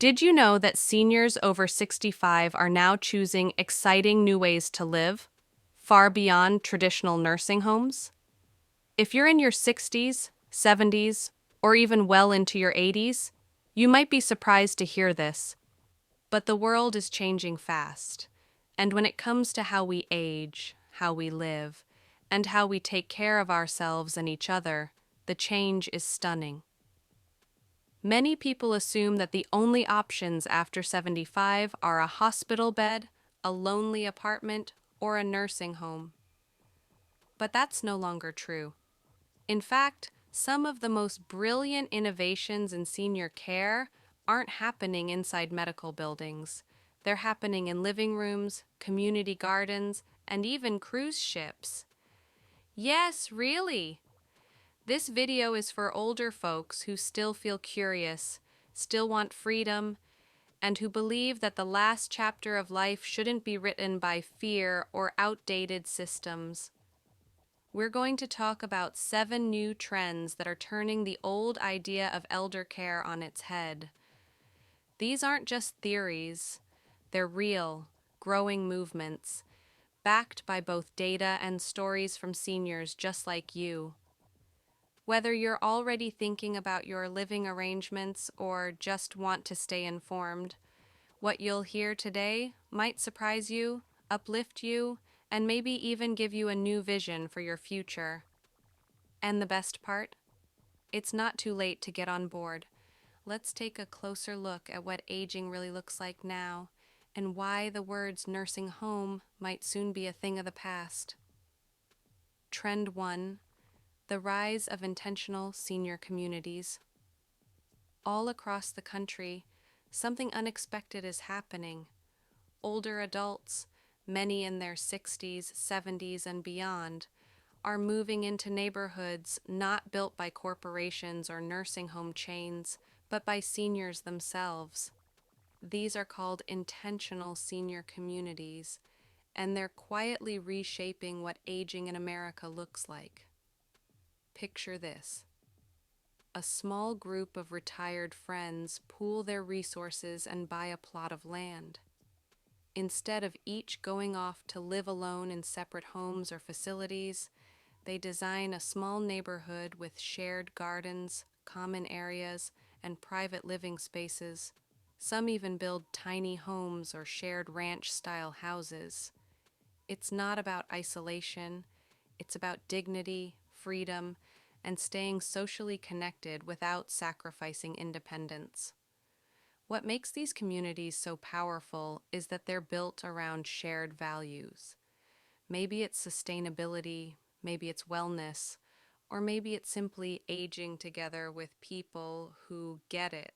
Did you know that seniors over 65 are now choosing exciting new ways to live, far beyond traditional nursing homes? If you're in your 60s, 70s, or even well into your 80s, you might be surprised to hear this. But the world is changing fast. And when it comes to how we age, how we live, and how we take care of ourselves and each other, the change is stunning. Many people assume that the only options after 75 are a hospital bed, a lonely apartment, or a nursing home. But that's no longer true. In fact, some of the most brilliant innovations in senior care aren't happening inside medical buildings. They're happening in living rooms, community gardens, and even cruise ships. Yes, really. This video is for older folks who still feel curious, still want freedom, and who believe that the last chapter of life shouldn't be written by fear or outdated systems. We're going to talk about 7 new trends that are turning the old idea of elder care on its head. These aren't just theories, they're real, growing movements, backed by both data and stories from seniors just like you. Whether you're already thinking about your living arrangements or just want to stay informed, what you'll hear today might surprise you, uplift you, and maybe even give you a new vision for your future. And the best part? It's not too late to get on board. Let's take a closer look at what aging really looks like now and why the words nursing home might soon be a thing of the past. Trend 1: the rise of intentional senior communities. All across the country, something unexpected is happening. Older adults, many in their 60s, 70s, and beyond, are moving into neighborhoods not built by corporations or nursing home chains, but by seniors themselves. These are called intentional senior communities, and they're quietly reshaping what aging in America looks like. Picture this. A small group of retired friends pool their resources and buy a plot of land. Instead of each going off to live alone in separate homes or facilities, they design a small neighborhood with shared gardens, common areas, and private living spaces. Some even build tiny homes or shared ranch-style houses. It's not about isolation, it's about dignity, freedom, and staying socially connected without sacrificing independence. What makes these communities so powerful is that they're built around shared values. Maybe it's sustainability, maybe it's wellness, or maybe it's simply aging together with people who get it.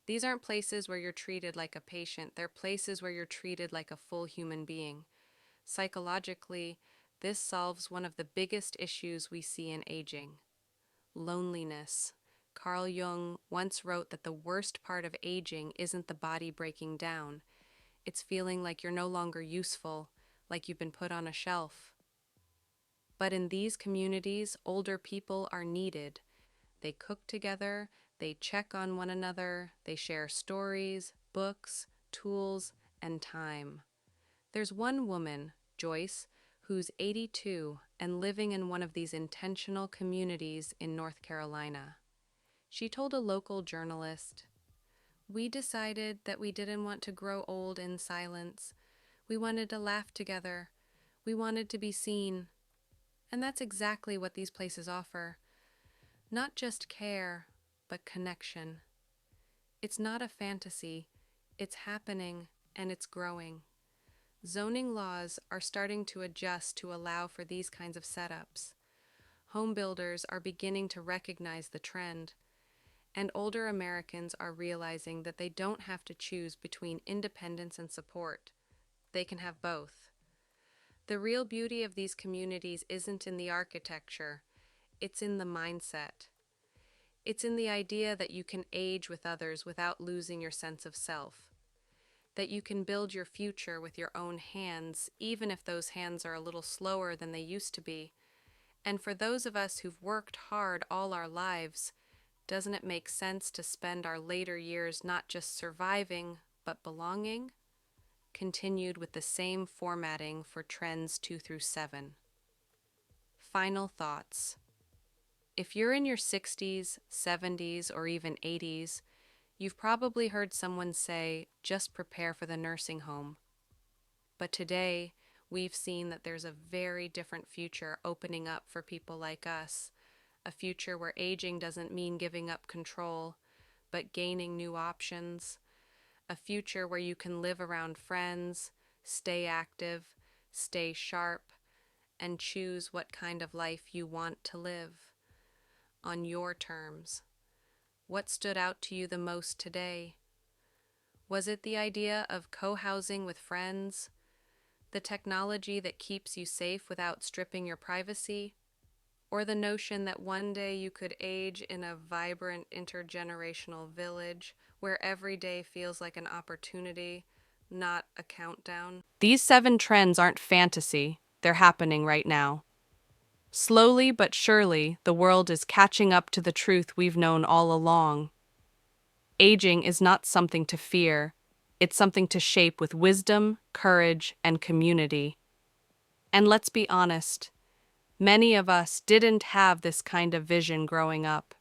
These aren't places where you're treated like a patient, they're places where you're treated like a full human being. Psychologically, this solves one of the biggest issues we see in aging: loneliness. Carl Jung once wrote that the worst part of aging isn't the body breaking down. It's feeling like you're no longer useful, like you've been put on a shelf. But in these communities, older people are needed. They cook together, they check on one another, they share stories, books, tools, and time. There's one woman, Joyce, who's 82 and living in one of these intentional communities in North Carolina. She told a local journalist, "We decided that we didn't want to grow old in silence. We wanted to laugh together. We wanted to be seen." And that's exactly what these places offer. Not just care, but connection. It's not a fantasy. It's happening, and it's growing. Zoning laws are starting to adjust to allow for these kinds of setups. Home builders are beginning to recognize the trend, and older Americans are realizing that they don't have to choose between independence and support. They can have both. The real beauty of these communities isn't in the architecture, it's in the mindset. It's in the idea that you can age with others without losing your sense of self, that you can build your future with your own hands, even if those hands are a little slower than they used to be. And for those of us who've worked hard all our lives, Doesn't it make sense to spend our later years not just surviving, but belonging? Continued with the same formatting for trends 2 through 7. Final thoughts. If you're in your 60s, 70s, or even 80s, you've probably heard someone say, just prepare for the nursing home. But today, we've seen that there's a very different future opening up for people like us, a future where aging doesn't mean giving up control, but gaining new options, a future where you can live around friends, stay active, stay sharp, and choose what kind of life you want to live on your terms. What stood out to you the most today? Was it the idea of co-housing with friends, the technology that keeps you safe without stripping your privacy, or the notion that one day you could age in a vibrant intergenerational village where every day feels like an opportunity, not a countdown? These 7 trends aren't fantasy, they're happening right now. Slowly but surely, the world is catching up to the truth we've known all along. Aging is not something to fear, it's something to shape with wisdom, courage, and community. And let's be honest, many of us didn't have this kind of vision growing up.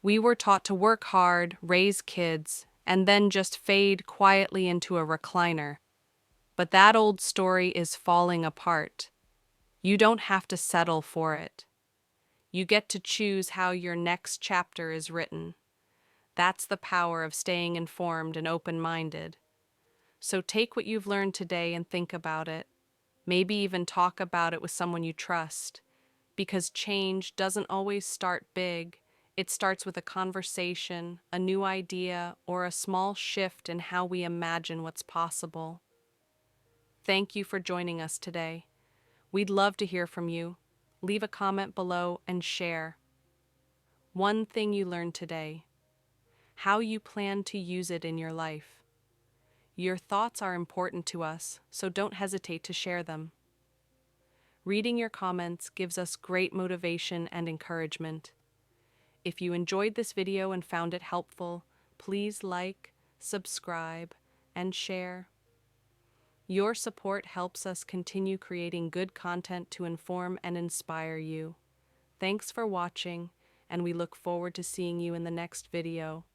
We were taught to work hard, raise kids, and then just fade quietly into a recliner. But that old story is falling apart. You don't have to settle for it. You get to choose how your next chapter is written. That's the power of staying informed and open-minded. So take what you've learned today and think about it. Maybe even talk about it with someone you trust. Because change doesn't always start big. It starts with a conversation, a new idea, or a small shift in how we imagine what's possible. Thank you for joining us today. We'd love to hear from you. Leave a comment below and share. One thing you learned today, how you plan to use it in your life. Your thoughts are important to us, so don't hesitate to share them. Reading your comments gives us great motivation and encouragement. If you enjoyed this video and found it helpful, please like, subscribe, and share. Your support helps us continue creating good content to inform and inspire you. Thanks for watching, and we look forward to seeing you in the next video.